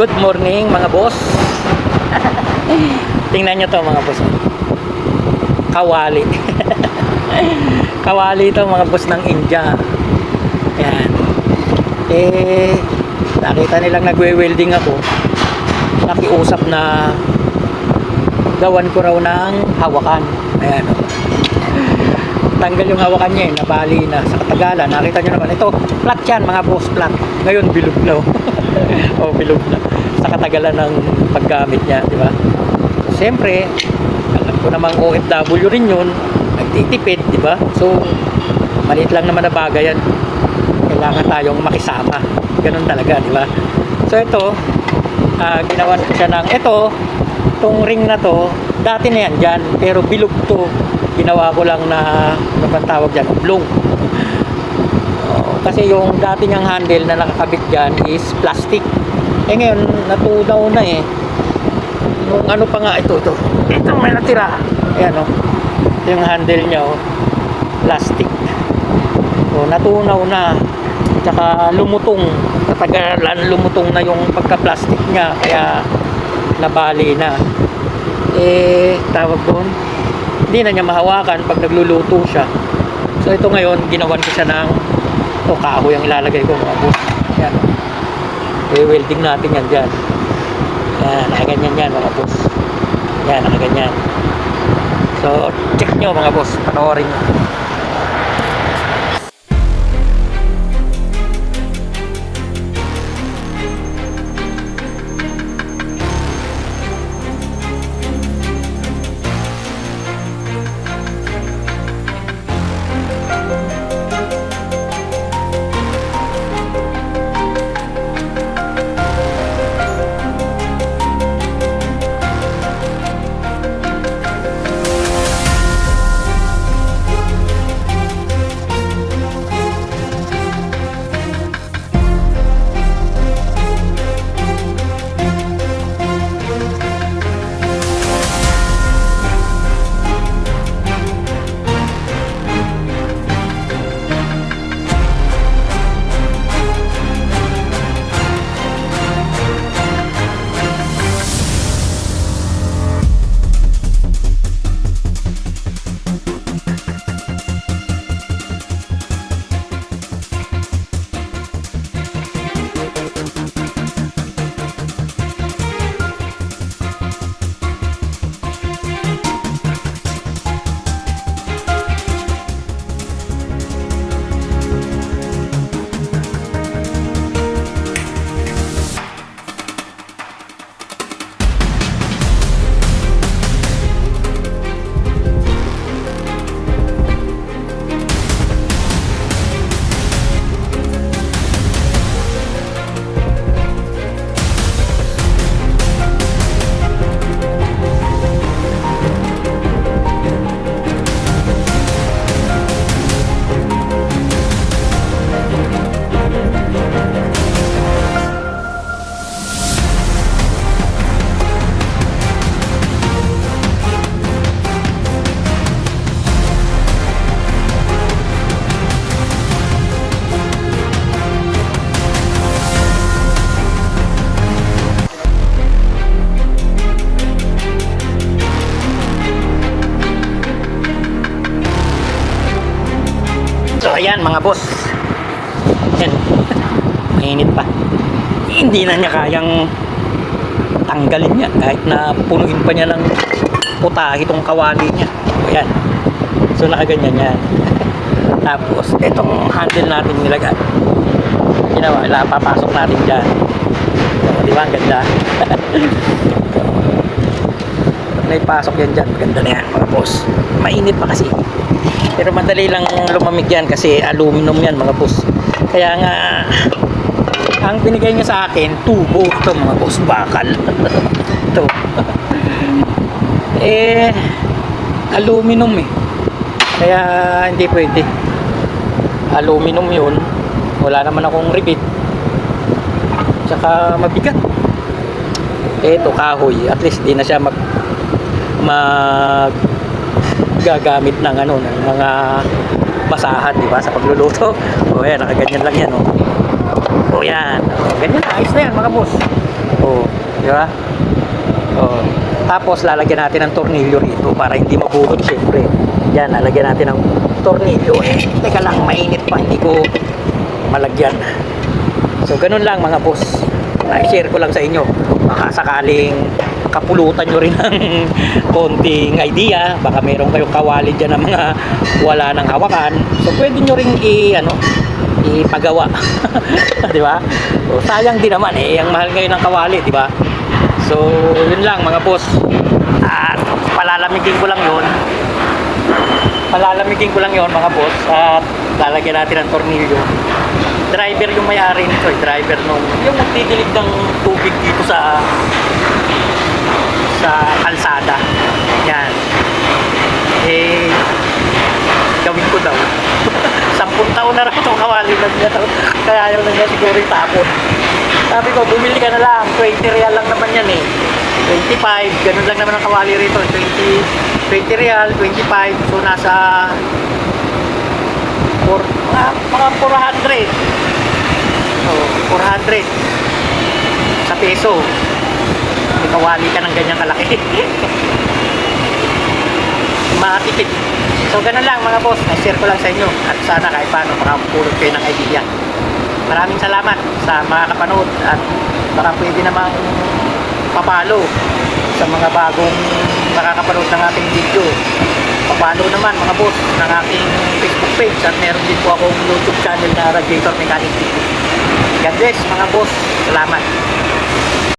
Good morning mga boss. Tingnan nyo to mga boss. Kawali. Kawali to mga boss ng India. Ayan. Nakita nilang nagwe-welding ako. Nakiusap na gawan ko raw ng hawakan. Ayan. Tanggal yung hawakan niya, nabali na sa katagalan. Nakita nyo naman, ito, flat yan mga boss, flat. Ngayon, bilog na. O, bilog na. Sa katagalan ng paggamit niya, di ba? Siyempre, alam ko namang OFW rin yun, nagtitipid, di ba? So, maliit lang naman na bagay yan. Kailangan tayong makisama. Ganun talaga, di ba? So, ito, ginawan ko siya ng, itong ring na to, dati na yan dyan, pero bilog to. Ginawa ko lang na, ano bang tawag dyan, oblong. Kasi yung dati niyang handle na nakakabit dyan is plastic. Ngayon, natunaw na eh. Yung ano pa nga, ito may natira. Ayan o. Yung handle niya o, plastic. So, natunaw na. Tsaka lumutong. Katagalan lumutong na yung pagka-plastic niya. Kaya, nabali na. Tawag doon. Hindi na niya mahawakan pag nagluluto siya. So ito ngayon, ginawan ko siya ng kahoy ang ilalagay ko mga boss. Yan. I-welding natin yan dyan. Yan, nakaganyan yan mga boss. Yan, nakaganyan. So, check nyo mga boss. Panoorin nyo. So ayan mga boss. Yan. Mainit pa. Hindi na niya kayang tanggalin yan kahit na punuin pa niya ng putahe itong kawali niya. Ayan. So nakaganyan yan. Tapos itong handle natin nilagay. Ginawa, papasok natin dyan. So, di ba? Ang ganda. May pasok yan dyan. Maganda na yan mga boss. Mainit pa kasi. Pero madali lang lumamig yan kasi aluminum yan mga boss. Kaya nga ang binigay niya sa akin tubo ito mga boss, bakal. Ito. Aluminum eh. Kaya hindi pwede. Aluminum yun. Wala naman akong ribit. Tsaka mabigat. Ito kahoy. At least di na siya gagamit ng ano, ng mga basahan, di ba, sa pagluluto. O yan, nakaganyan lang yan, oh. O yan, o, ganyan, ayos na yan mga boss. Oh, di ba? Oh. Tapos lalagyan natin ng tornilyo rito para hindi mabulot syempre. Yan, lalagyan natin ng tornilyo. Eh, teka lang, mainit pa, hindi ko malagyan. So, ganun lang mga boss. I-share ko lang sa inyo. Baka sakaling kapulutan nyo rin ng konting idea. Baka meron kayong kawali dyan ng mga wala ng hawakan. So, pwede nyo rin ipagawa. Di ba? So, sayang din naman eh. Ang mahal ngayon ng kawali, di ba? So, yun lang mga boss. At palalamigin ko lang yun. Palalamigin ko lang yun mga boss. At lalagyan natin ng tornilyo. Driver yung may-ari nito eh. Driver nung yung magdidilig ng tubig dito sa kalsada. Yan. Eh, gawin ko daw. 10 taon na rin itong kawali na niya. Kaya ayaw na niya siguro itapon. Sabi ko, bumili ka na lang. 20 real lang naman yan eh. 25, ganun lang naman ang kawali rito. 20 real, 25. So, nasa mga 400. So, 400 sa peso. May kawali ka ng ganyang kalaki. Matipid. So, ganun lang mga boss. I-share ko lang sa inyo. At sana kahit paano makapulot kayo ng idea. Maraming salamat sa mga kapanood. At baka pwede namang papalo sa mga bagong nakakapanood ng ating video. Papalo naman mga boss ng aking Facebook page. At meron din po akong YouTube channel na Radiator Mechanic TV. God bless mga boss. Salamat.